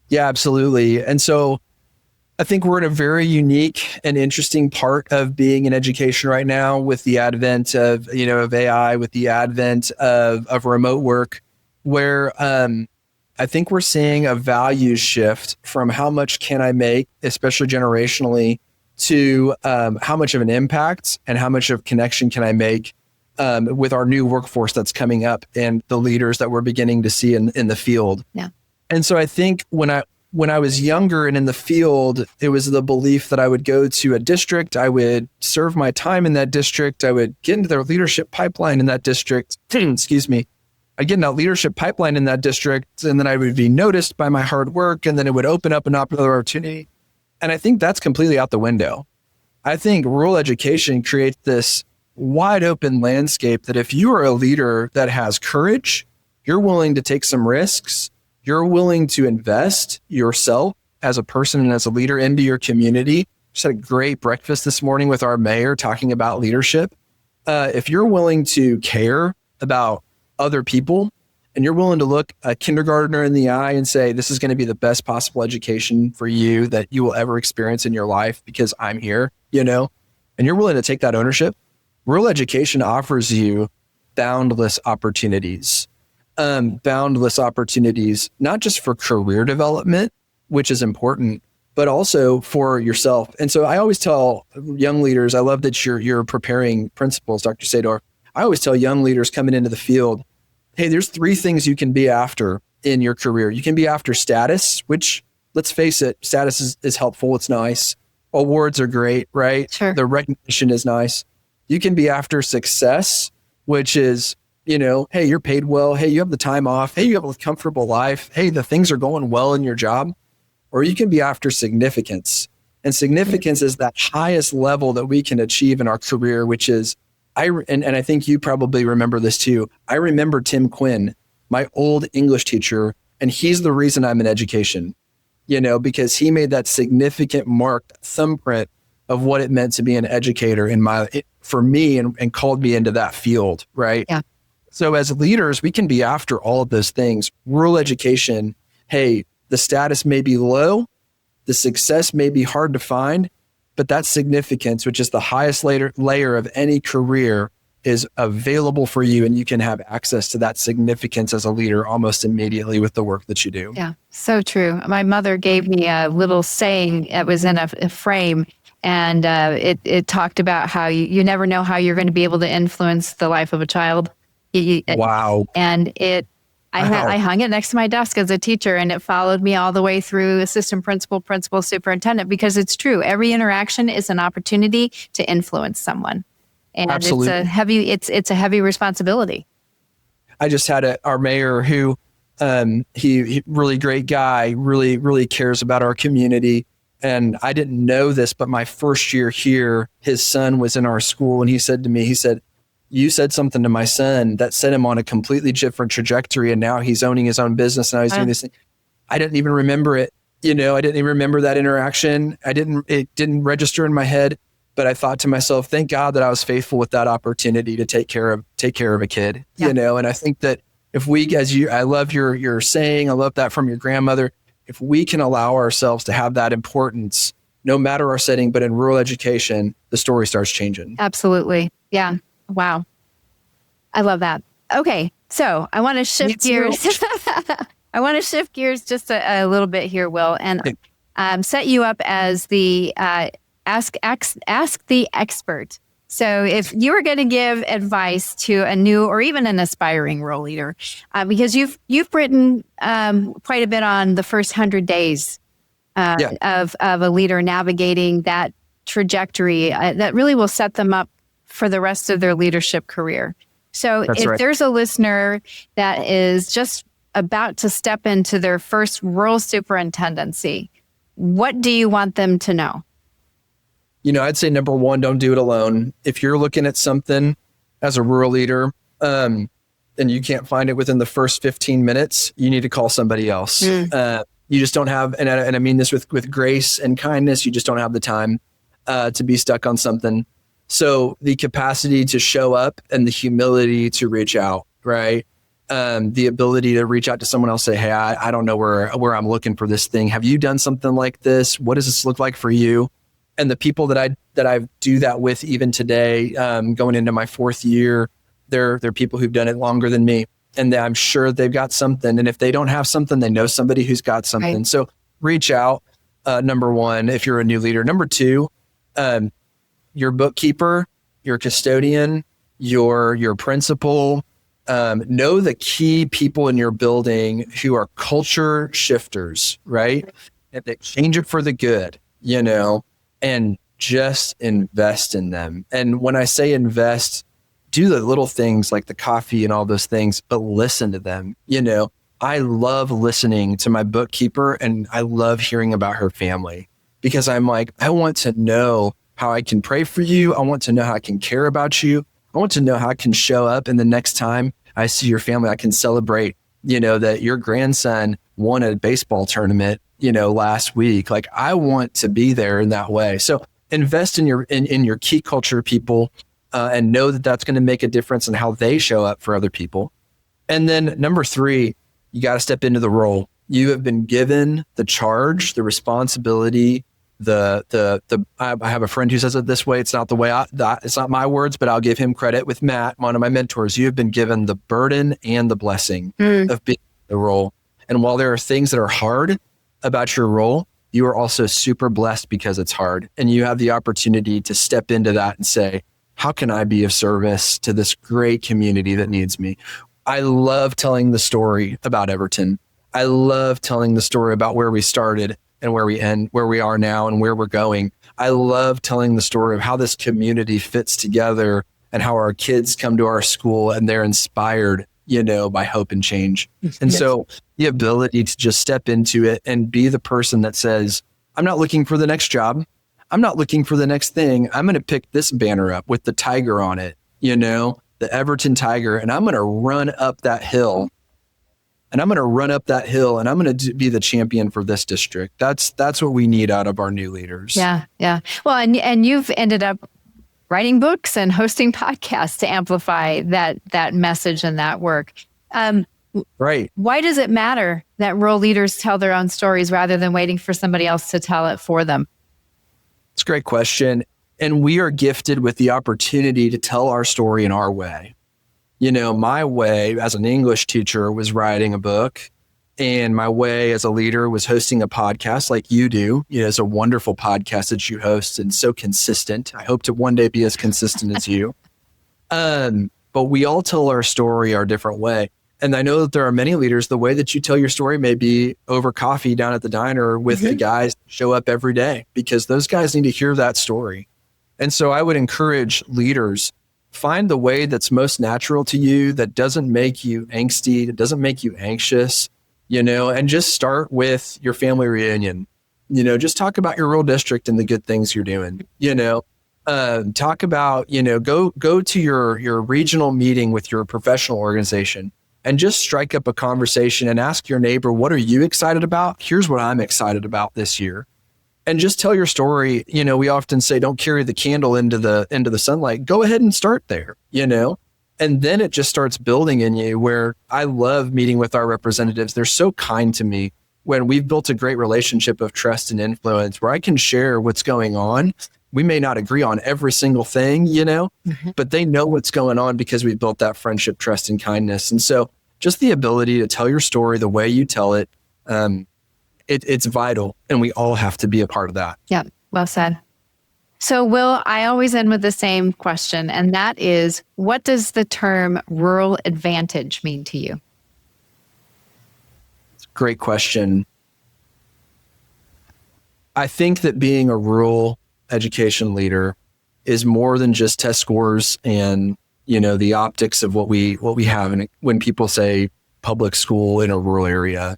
Yeah, absolutely. And so I think we're in a very unique and interesting part of being in education right now, with the advent of AI, with the advent of remote work, where I think we're seeing a value shift from how much can I make, especially generationally, to how much of an impact and how much of connection can I make with our new workforce that's coming up and the leaders that we're beginning to see in the field. Yeah. And so I think when I was younger and in the field, it was the belief that I would go to a district, I would serve my time in that district, I would get into their leadership pipeline in that district, I'd get in that leadership pipeline in that district, and then I would be noticed by my hard work, and then it would open up another opportunity. And I think that's completely out the window. I think rural education creates this wide open landscape that if you are a leader that has courage, you're willing to take some risks, you're willing to invest yourself as a person and as a leader into your community. Just had a great breakfast this morning with our mayor talking about leadership. if you're willing to care about other people and you're willing to look a kindergartner in the eye and say, this is going to be the best possible education for you that you will ever experience in your life because I'm here, and you're willing to take that ownership, rural education offers you boundless opportunities. Boundless opportunities, not just for career development, which is important, but also for yourself. And so I always tell young leaders, I love that you're preparing principals, Dr. Sadorf. I always tell young leaders coming into the field, hey, there's 3 things you can be after in your career. You can be after status, which, let's face it, status is helpful. It's nice. Awards are great, right? Sure. The recognition is nice. You can be after success, which is, hey, you're paid well. Hey, you have the time off. Hey, you have a comfortable life. Hey, the things are going well in your job. Or you can be after significance. And significance is that highest level that we can achieve in our career, which is, and I think you probably remember this too. I remember Tim Quinn, my old English teacher, and he's the reason I'm in education, because he made that significant marked thumbprint of what it meant to be an educator for me and called me into that field, right? Yeah. So as leaders, we can be after all of those things. Rural education, hey, the status may be low, the success may be hard to find, but that significance, which is the highest layer of any career, is available for you, and you can have access to that significance as a leader almost immediately with the work that you do. Yeah, so true. My mother gave me a little saying. It was in a frame, and it talked about how you never know how you're going to be able to influence the life of a child. Wow. And I hung it next to my desk as a teacher, and it followed me all the way through assistant principal, principal, superintendent, because it's true. Every interaction is an opportunity to influence someone. And Absolutely. it's a heavy responsibility. I just had our mayor who, he really great guy, really, really cares about our community. And I didn't know this, but my first year here, his son was in our school, and he said to me, you said something to my son that set him on a completely different trajectory. And now he's owning his own business. And now he's doing this thing. I didn't even remember it. I didn't even remember that interaction. It didn't register in my head, but I thought to myself, thank God that I was faithful with that opportunity to take care of a kid, and I think that if we, I love your saying, I love that from your grandmother. If we can allow ourselves to have that importance, no matter our setting, but in rural education, the story starts changing. Absolutely. Yeah. Wow. I love that. Okay. So I want to shift gears. I want to shift gears just a little bit here, Will, and set you up as the ask the expert. So if you were going to give advice to a new or even an aspiring role leader, because you've written quite a bit on the first 100 days of a leader navigating that trajectory that really will set them up for the rest of their leadership career. So there's a listener that is just about to step into their first rural superintendency, what do you want them to know? I'd say number one, don't do it alone. If you're looking at something as a rural leader, and you can't find it within the first 15 minutes, you need to call somebody else. You just don't have, and I mean this with grace and kindness, you just don't have the time to be stuck on something. So the capacity to show up and the humility to reach out, right? The ability to reach out to someone else, say, hey, I don't know where I'm looking for this thing. Have you done something like this? What does this look like for you? And the people that I do that with even today, going into my 4th year, they're people who've done it longer than me. And I'm sure they've got something. And if they don't have something, they know somebody who's got something. Right. So reach out, number one, if you're a new leader. Number two, your bookkeeper, your custodian, your principal, know the key people in your building who are culture shifters, right? And they change it for the good, and just invest in them. And when I say invest, do the little things like the coffee and all those things, but listen to them. I love listening to my bookkeeper, and I love hearing about her family, because I'm like, I want to know how I can pray for you. I want to know how I can care about you. I want to know how I can show up, and the next time I see your family, I can celebrate, that your grandson won a baseball tournament, last week. Like, I want to be there in that way. So invest in your key culture people. and know that that's going to make a difference in how they show up for other people. And then number 3, you got to step into the role. You have been given the charge, the responsibility, I have a friend who says it this way. It's not the way it's not my words, but I'll give him credit with Matt, one of my mentors. You have been given the burden and the blessing of being in the role. And while there are things that are hard about your role, you are also super blessed because it's hard. And you have the opportunity to step into that and say, how can I be of service to this great community that needs me? I love telling the story about Everton. I love telling the story about where we started and where we end, where we are now and where we're going. I love telling the story of how this community fits together and how our kids come to our school and they're inspired, by hope and change. And so the ability to just step into it and be the person that says, I'm not looking for the next job. I'm not looking for the next thing. I'm going to pick this banner up with the tiger on it, the Everton Tiger, and I'm going to run up that hill. And I'm going to run up that hill and I'm going to be the champion for this district. That's what we need out of our new leaders. Yeah. Well, and you've ended up writing books and hosting podcasts to amplify that message and that work. Right. Why does it matter that rural leaders tell their own stories rather than waiting for somebody else to tell it for them? It's a great question. And we are gifted with the opportunity to tell our story in our way. My way as an English teacher was writing a book, and my way as a leader was hosting a podcast like you do. It's a wonderful podcast that you host and so consistent. I hope to one day be as consistent as you. But we all tell our story our different way. And I know that there are many leaders, the way that you tell your story may be over coffee down at the diner with the guys that show up every day, because those guys need to hear that story. And so I would encourage leaders, find the way that's most natural to you, that doesn't make you angsty, that doesn't make you anxious, and just start with your family reunion. Just talk about your rural district and the good things you're doing. Talk about, go to your regional meeting with your professional organization and just strike up a conversation and ask your neighbor, what are you excited about? Here's what I'm excited about this year. And just tell your story. We often say, don't carry the candle into the sunlight. Go ahead and start there, and then it just starts building in you, where I love meeting with our representatives. They're so kind to me when we've built a great relationship of trust and influence where I can share what's going on. We may not agree on every single thing, but they know what's going on because we built that friendship, trust, and kindness. And so just the ability to tell your story the way you tell it, it's vital, and we all have to be a part of that. Yeah, well said. So, Will, I always end with the same question, and that is, what does the term rural advantage mean to you? Great question. I think that being a rural education leader is more than just test scores and, the optics of what we have. And when people say public school in a rural area,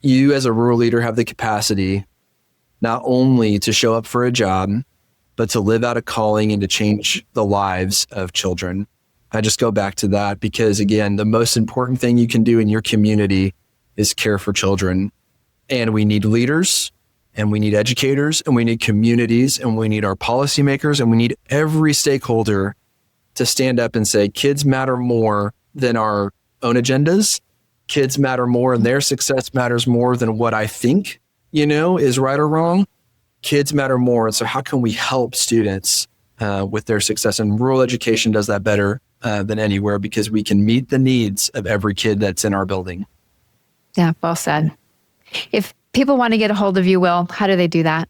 you as a rural leader have the capacity not only to show up for a job, but to live out a calling and to change the lives of children. I just go back to that because, again, the most important thing you can do in your community is care for children. And we need leaders, and we need educators, and we need communities, and we need our policymakers, and we need every stakeholder to stand up and say, kids matter more than our own agendas. Kids matter more, and their success matters more than what I think, is right or wrong. Kids matter more. And so how can we help students with their success? And rural education does that better than anywhere, because we can meet the needs of every kid that's in our building. Yeah, well said. If people want to get a hold of you, Will, how do they do that?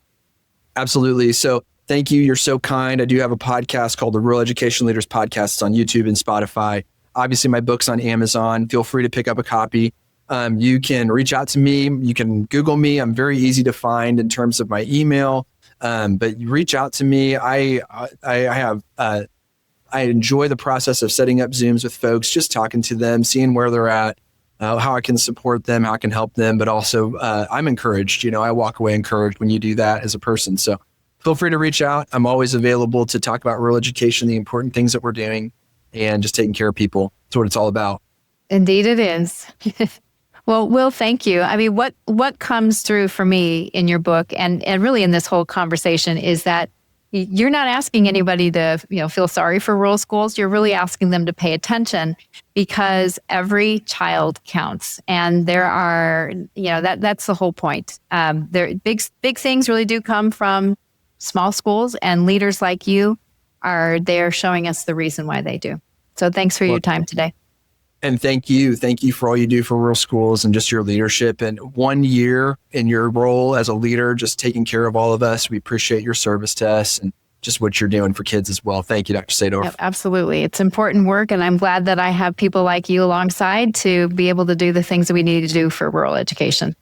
Absolutely. So thank you. You're so kind. I do have a podcast called the Rural Education Leaders Podcast. It's on YouTube and Spotify. Obviously, my book's on Amazon. Feel free to pick up a copy. You can reach out to me. You can Google me. I'm very easy to find in terms of my email. But you reach out to me. I enjoy the process of setting up Zooms with folks, just talking to them, seeing where they're at, how I can support them, how I can help them. But also, I'm encouraged. I walk away encouraged when you do that as a person. So feel free to reach out. I'm always available to talk about rural education, the important things that we're doing, and just taking care of people. That's what it's all about. Indeed it is. Well, Will, thank you. I mean, what comes through for me in your book and really in this whole conversation is that You're not asking anybody to, feel sorry for rural schools. You're really asking them to pay attention because every child counts. And there are, that's the whole point. Big things really do come from small schools, and leaders like you are there showing us the reason why they do. So thanks for your time today. And thank you. Thank you for all you do for rural schools and just your leadership. And 1 year in your role as a leader, just taking care of all of us. We appreciate your service to us and just what you're doing for kids as well. Thank you, Dr. Sadorf. Yep, absolutely. It's important work. And I'm glad that I have people like you alongside to be able to do the things that we need to do for rural education.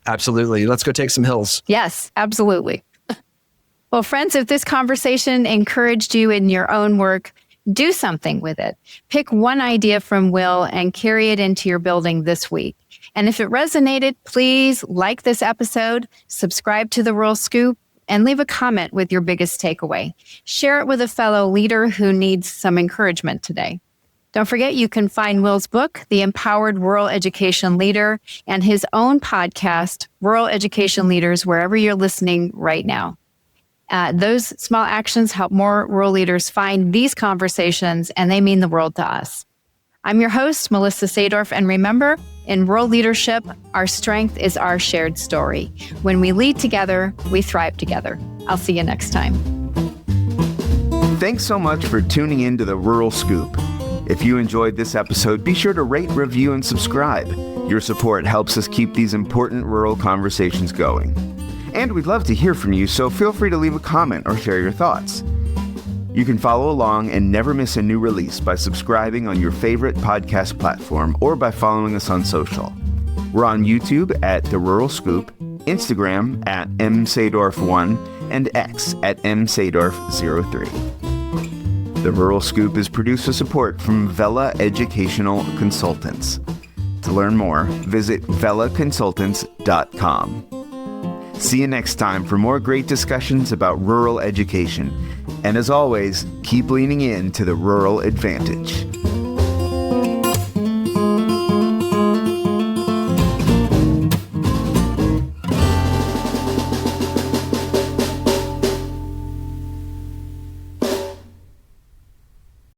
Absolutely. Let's go take some hills. Yes, absolutely. Well, friends, if this conversation encouraged you in your own work, do something with it. Pick one idea from Will and carry it into your building this week. And if it resonated, please like this episode, subscribe to The Rural Scoop, and leave a comment with your biggest takeaway. Share it with a fellow leader who needs some encouragement today. Don't forget, you can find Will's book, The Empowered Rural Education Leader, and his own podcast, Rural Education Leaders, wherever you're listening right now. Those small actions help more rural leaders find these conversations, and they mean the world to us. I'm your host, Melissa Sadorf, and remember, in rural leadership, our strength is our shared story. When we lead together, we thrive together. I'll see you next time. Thanks so much for tuning in to the Rural Scoop. If you enjoyed this episode, be sure to rate, review, and subscribe. Your support helps us keep these important rural conversations going. And we'd love to hear from you, so feel free to leave a comment or share your thoughts. You can follow along and never miss a new release by subscribing on your favorite podcast platform or by following us on social. We're on YouTube at The Rural Scoop, Instagram at msadorf1, and X at msadorf03. The Rural Scoop is produced with support from Vela Educational Consultants. To learn more, visit velaconsultants.com. See you next time for more great discussions about rural education. And as always, keep leaning in to the rural advantage.